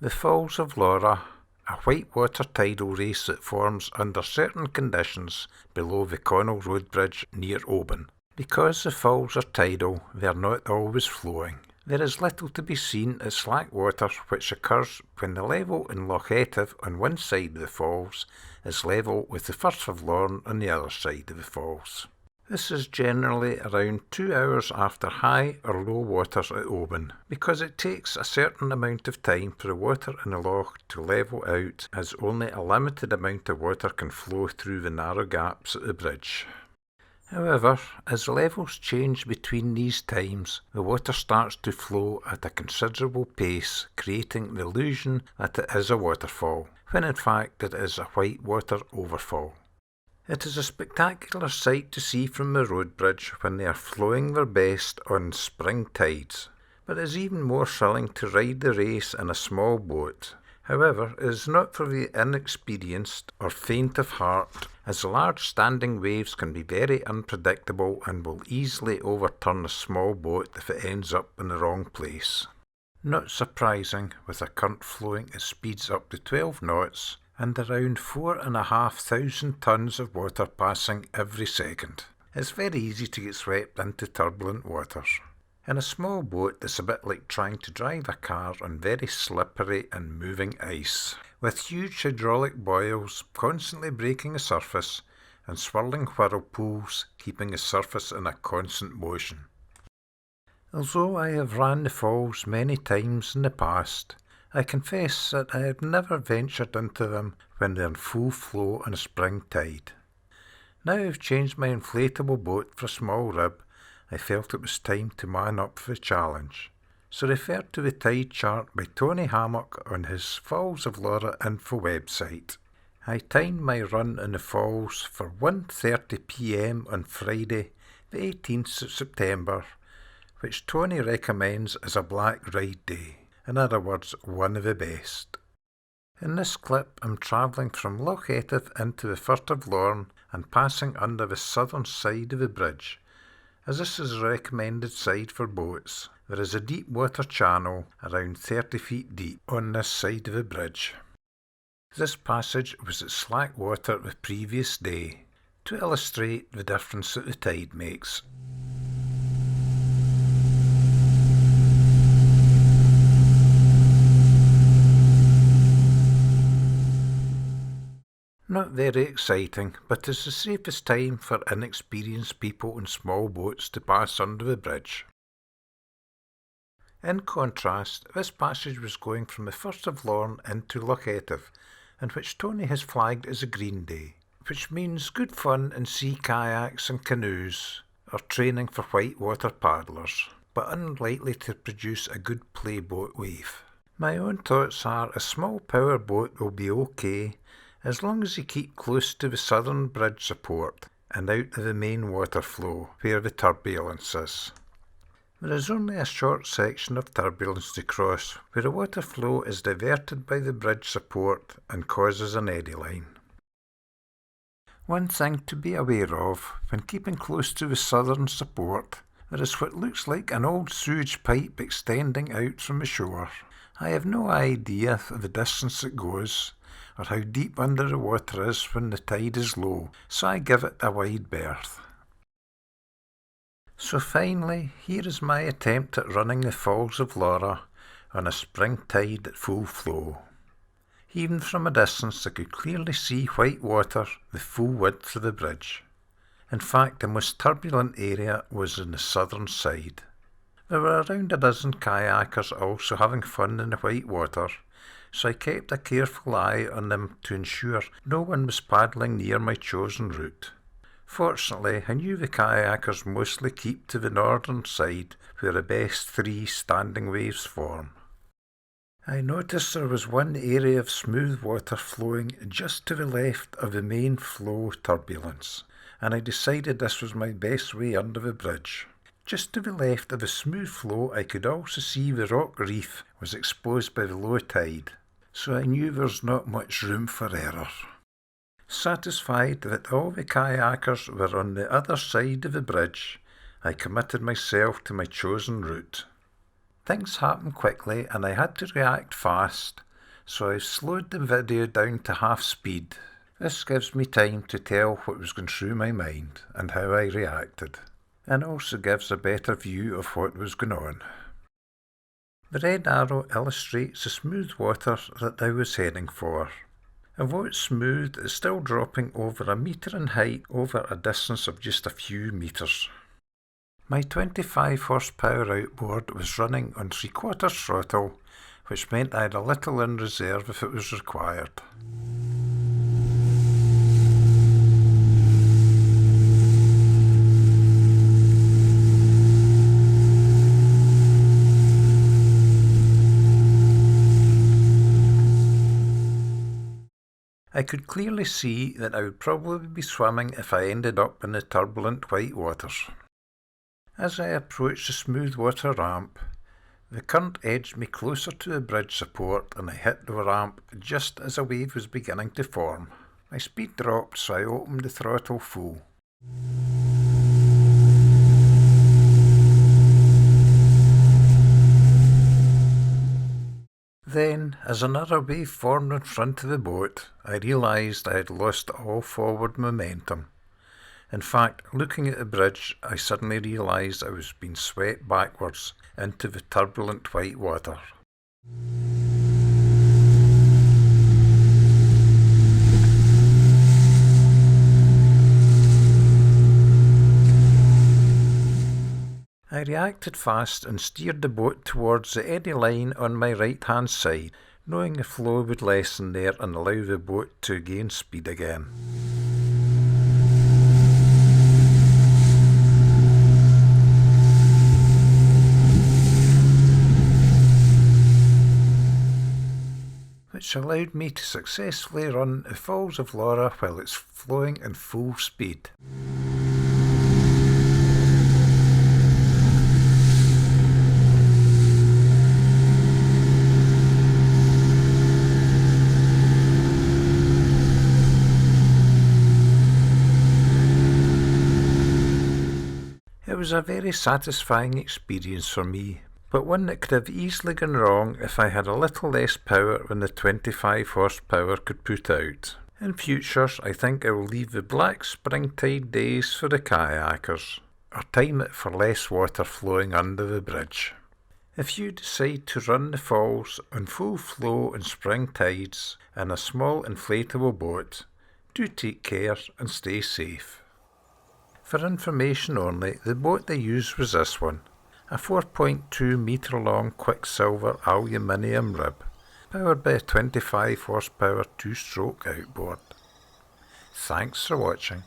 The Falls of Lora, a whitewater tidal race that forms under certain conditions below the Connell Road Bridge near Oban. Because the falls are tidal, they are not always flowing. There is little to be seen at slack water, which occurs when the level in Loch Etive on one side of the falls is level with the Firth of Lorn on the other side of the falls. This is generally around 2 hours after high or low waters at Oban, because it takes a certain amount of time for the water in the loch to level out, as only a limited amount of water can flow through the narrow gaps at the bridge. However, as levels change between these times, the water starts to flow at a considerable pace, creating the illusion that it is a waterfall, when in fact it is a whitewater overfall. It is a spectacular sight to see from the road bridge when they are flowing their best on spring tides, but it is even more thrilling to ride the race in a small boat. However, it is not for the inexperienced or faint of heart, as large standing waves can be very unpredictable and will easily overturn a small boat if it ends up in the wrong place. Not surprising, with a current flowing at speeds up to 12 knots, and around 4,500 tons of water passing every second. It's very easy to get swept into turbulent waters. In a small boat, it's a bit like trying to drive a car on very slippery and moving ice, with huge hydraulic boils constantly breaking the surface and swirling whirlpools keeping the surface in a constant motion. Although I have ran the falls many times in the past, I confess that I have never ventured into them when they are in full flow on a spring tide. Now I've changed my inflatable boat for a small rib, I felt it was time to man up for the challenge, so referred to the tide chart by Tony Hammock on his Falls of Lora info website. I timed my run in the falls for 1:30 p.m. on Friday, the 18th of September, which Tony recommends as a black ride day. In other words, one of the best. In this clip, I'm travelling from Loch Etive into the Firth of Lorn and passing under the southern side of the bridge, as this is the recommended side for boats. There is a deep water channel, around 30 feet deep, on this side of the bridge. This passage was at slack water the previous day, to illustrate the difference that the tide makes. Not very exciting, but it's the safest time for inexperienced people in small boats to pass under the bridge. In contrast, this passage was going from the Firth of Lorn into Loch Etive, in which Tony has flagged as a green day, which means good fun in sea kayaks and canoes, or training for whitewater paddlers, but unlikely to produce a good playboat wave. My own thoughts are a small power boat will be okay, as long as you keep close to the southern bridge support and out of the main water flow where the turbulence is. There is only a short section of turbulence to cross where the water flow is diverted by the bridge support and causes an eddy line. One thing to be aware of when keeping close to the southern support, there is what looks like an old sewage pipe extending out from the shore. I have no idea of the distance it goes, or how deep under the water is when the tide is low, so I give it a wide berth. So finally, here is my attempt at running the Falls of Lora on a spring tide at full flow. Even from a distance I could clearly see white water the full width of the bridge. In fact, the most turbulent area was on the southern side. There were around a dozen kayakers also having fun in the white water, so I kept a careful eye on them to ensure no one was paddling near my chosen route. Fortunately, I knew the kayakers mostly keep to the northern side where the best 3 standing waves form. I noticed there was one area of smooth water flowing just to the left of the main flow turbulence, and I decided this was my best way under the bridge. Just to the left of the smooth flow I could also see the rock reef was exposed by the low tide, so I knew there was not much room for error. Satisfied that all the kayakers were on the other side of the bridge, I committed myself to my chosen route. Things happened quickly and I had to react fast, so I slowed the video down to half speed. This gives me time to tell what was going through my mind and how I reacted, and also gives a better view of what was going on. The red arrow illustrates the smooth water that I was heading for. And though it's smooth, it's still dropping over a metre in height over a distance of just a few metres. My 25 horsepower outboard was running on 3/4 throttle, which meant I had a little in reserve if it was required. I could clearly see that I would probably be swimming if I ended up in the turbulent white waters. As I approached the smooth water ramp, the current edged me closer to the bridge support and I hit the ramp just as a wave was beginning to form. My speed dropped, so I opened the throttle full. Then, as another wave formed in front of the boat, I realised I had lost all forward momentum. In fact, looking at the bridge, I suddenly realised I was being swept backwards into the turbulent white water. I reacted fast and steered the boat towards the eddy line on my right-hand side, knowing the flow would lessen there and allow the boat to gain speed again. Which allowed me to successfully run the Falls of Lora while it's flowing in full speed. It was a very satisfying experience for me, but one that could have easily gone wrong if I had a little less power than the 25 horsepower could put out. In future, I think I will leave the black SpringTide days for the kayakers, or time it for less water flowing under the bridge. If you decide to run the falls on full flow in spring tides in a small inflatable boat, do take care and stay safe. For information only, the boat they used was this one, a 4.2 metre long Quicksilver aluminium rib, powered by a 25 horsepower 2-stroke outboard. Thanks for watching.